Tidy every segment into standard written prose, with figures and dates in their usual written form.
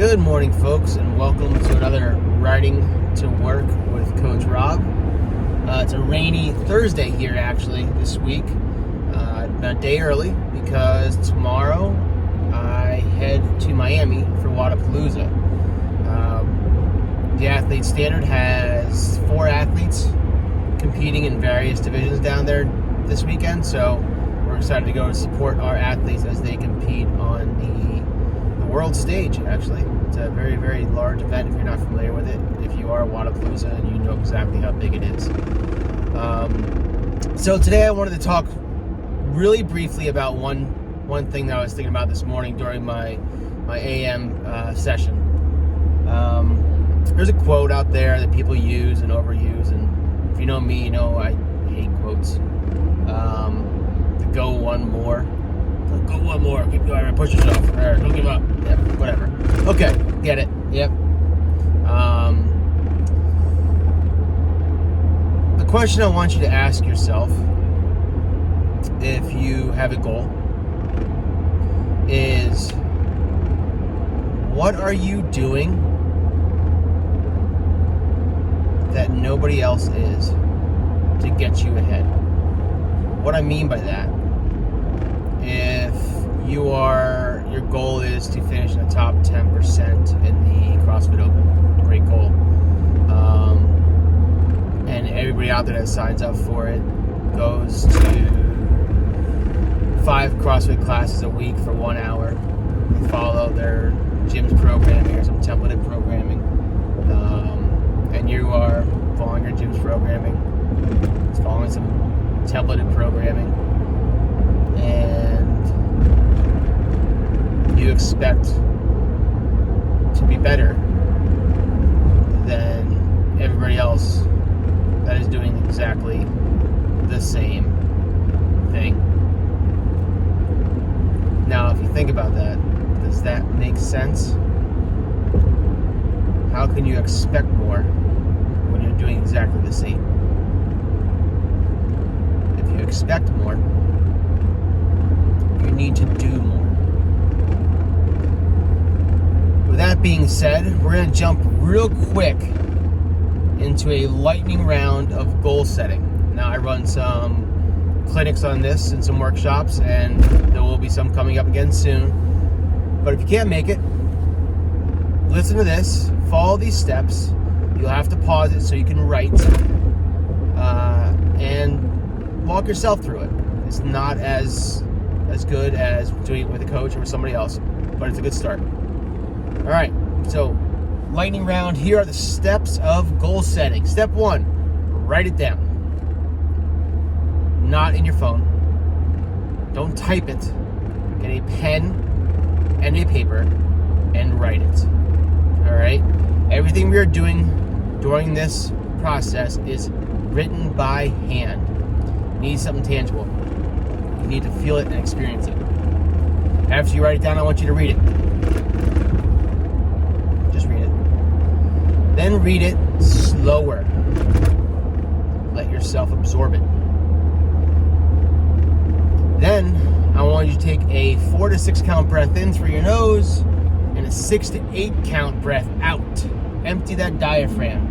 Good morning, folks, and welcome to another Riding to Work with Coach Rob. It's a rainy Thursday here, actually, this week. A day early because tomorrow I head to Miami for Wodapalooza. The Athlete Standard has 4 athletes competing in various divisions down there this weekend, so we're excited to go and support our athletes as they compete on the world stage. Actually, it's a very, very large event if you're not familiar with it. If you are, Wodapalooza, and you know exactly how big it is. So today I wanted to talk really briefly about one thing that I was thinking about this morning during my AM session. There's a quote out there that people use and overuse, and if you know me, you know I hate quotes. Go one more. Go one more. Keep going. Push yourself. All right, don't give up. Yep, whatever. Okay, get it. Yep. The question I want you to ask yourself, if you have a goal, is what are you doing that nobody else is to get you ahead? What I mean by that, if your goal is to finish in the top 10% in the CrossFit Open, great goal. And everybody out there that signs up for it goes to 5 CrossFit classes a week for 1 hour. They follow their gym's programming or some templated programming. And you are following your gym's programming. It's following some templated programming. And you expect to be better than everybody else that is doing exactly the same thing. Now, if you think about that, does that make sense? How can you expect more when you're doing exactly the same? If you expect more, you need to do more. With that being said, we're going to jump real quick into a lightning round of goal setting. Now, I run some clinics on this and some workshops, and there will be some coming up again soon. But if you can't make it, listen to this, follow these steps. You'll have to pause it so you can write and walk yourself through it. It's not as good as doing it with a coach or with somebody else, but it's a good start. All right, so lightning round. Here are the steps of goal setting. Step 1, write it down. Not in your phone. Don't type it. Get a pen and a paper and write it. All right? Everything we are doing during this process is written by hand. You need something tangible. You need to feel it and experience it. After you write it down, I want you to read it. Just read it. Then read it slower. Let yourself absorb it. Then I want you to take a 4 to 6 count breath in through your nose and a 6 to 8 count breath out. Empty that diaphragm.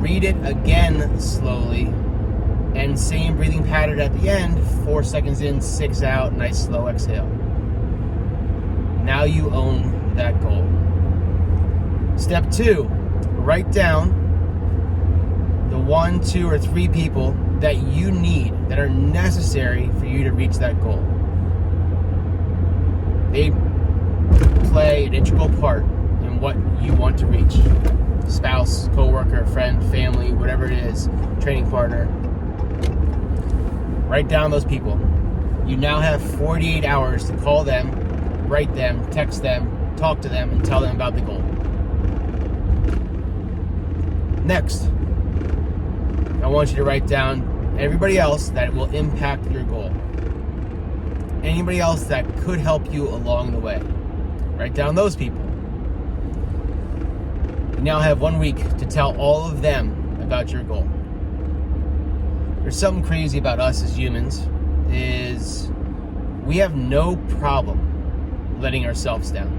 Read it again slowly, and same breathing pattern at the end. 4 seconds in, 6 out, nice slow exhale. Now you own that goal. Step 2, write down the 1, 2, or 3 people that you need, that are necessary for you to reach that goal. They play an integral part in what you want to reach. Spouse, coworker, friend, family, whatever it is, training partner. Write down those people. You now have 48 hours to call them, write them, text them, talk to them, and tell them about the goal. Next, I want you to write down everybody else that will impact your goal. Anybody else that could help you along the way. Write down those people. You now have 1 week to tell all of them about your goal. There's something crazy about us as humans, is we have no problem letting ourselves down.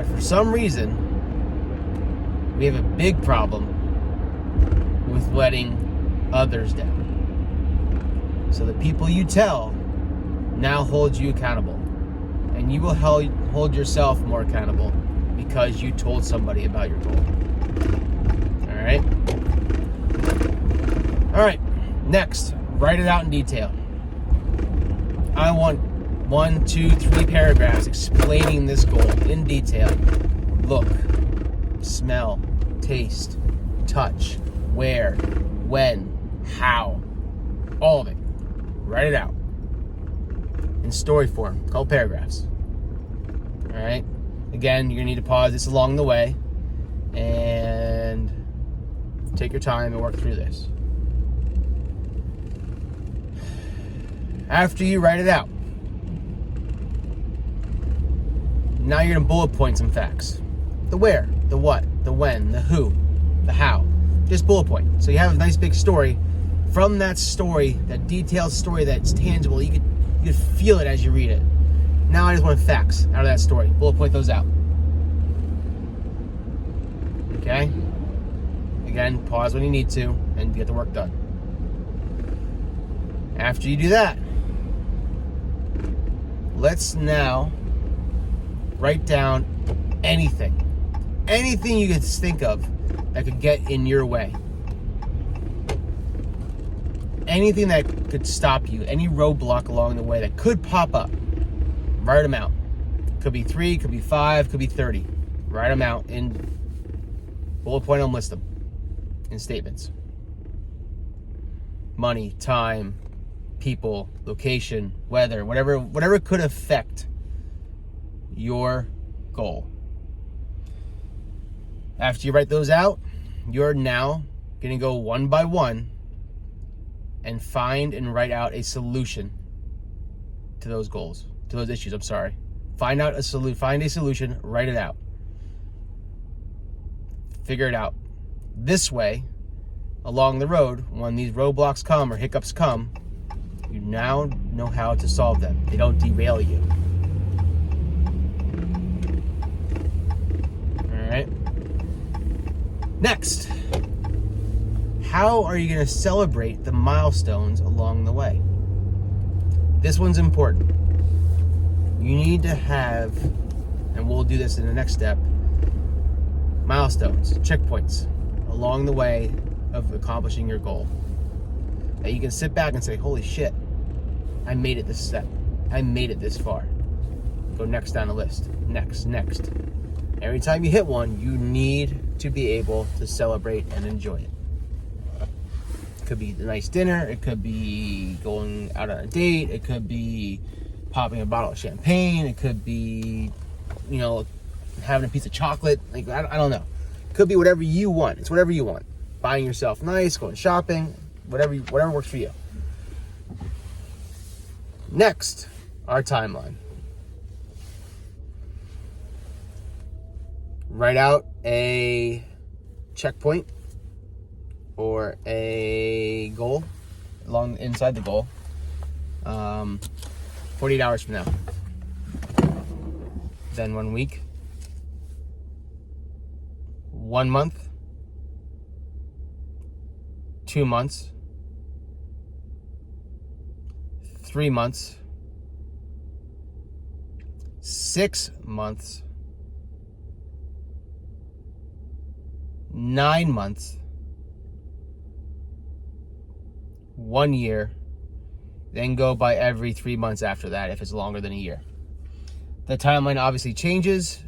But for some reason, we have a big problem with letting others down. So the people you tell now hold you accountable. And you will hold yourself more accountable because you told somebody about your goal. Alright? Alright, next, write it out in detail. I want 1, 2, 3 paragraphs explaining this goal in detail. Look, smell, taste, touch, where, when, how, all of it. Write it out in story form, a couple paragraphs. All right. Again, you're gonna need to pause this along the way and take your time and work through this. After you write it out, now you're gonna bullet point some facts. The where, the what, the when, the who, the how. Just bullet point. So you have a nice big story. From that story, that detailed story that's tangible, you could feel it as you read it. Now I just want facts out of that story. Bullet point those out. Okay? Again, pause when you need to and get the work done. After you do that, let's now write down anything you could think of that could get in your way. Anything that could stop you, any roadblock along the way that could pop up, write them out. Could be 3, could be 5, could be 30. Write them out in bullet point them, list them in statements. Money, time, people, location, weather, whatever could affect your goal. After you write those out, you're now going to go one by one and find and write out a solution to those goals, to those issues, I'm sorry. Find a solution, write it out. Figure it out. This way, along the road, when these roadblocks come or hiccups come, you now know how to solve them. They don't derail you. All right. Next, how are you going to celebrate the milestones along the way? This one's important. You need to have, and we'll do this in the next step, milestones, checkpoints along the way of accomplishing your goal. That you can sit back and say, holy shit, I made it this step. I made it this far. Go next down the list. Next. Every time you hit one, you need to be able to celebrate and enjoy it. It could be a nice dinner. It could be going out on a date. It could be popping a bottle of champagne. It could be, having a piece of chocolate. Like, I don't know. It could be whatever you want. It's whatever you want. Buying yourself nice, going shopping, whatever works for you. Next, our timeline. Write out a checkpoint or a goal inside the goal. 48 hours from now. Then 1 week. 1 month. 2 months. 3 months. 6 months. 9 months. 1 year. Then go by every 3 months after that if it's longer than a year. The timeline obviously changes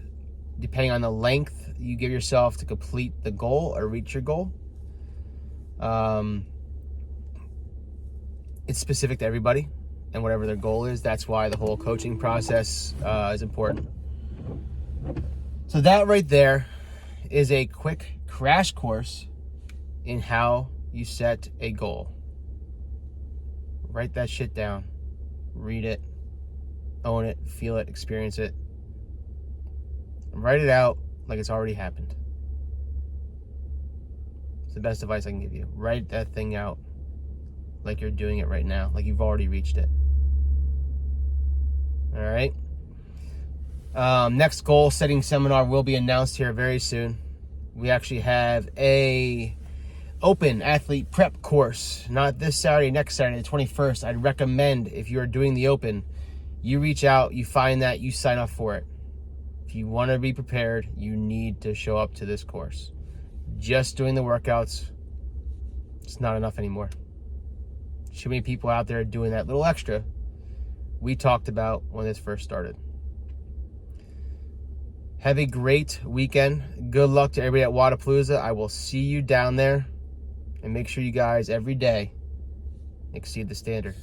depending on the length you give yourself to complete the goal or reach your goal. It's specific to everybody and whatever their goal is. That's why the whole coaching process is important. So that right there is a quick crash course in how you set a goal. Write that shit down. Read it. Own it. Feel it. Experience it. Write it out like it's already happened. It's the best advice I can give you. Write that thing out like you're doing it right now, like you've already reached it. All right? Next goal setting seminar will be announced here very soon. We actually have a open athlete prep course, not this Saturday, next Saturday, the 21st. I'd recommend, if you're doing the open, you reach out, you find that, you sign up for it. If you want to be prepared, you need to show up to this course. Just doing the workouts, it's not enough anymore. Too many people out there doing that little extra we talked about when this first started. Have a great weekend. Good luck to everybody at Wodapalooza. I will see you down there. And make sure you guys, every day, exceed the standard.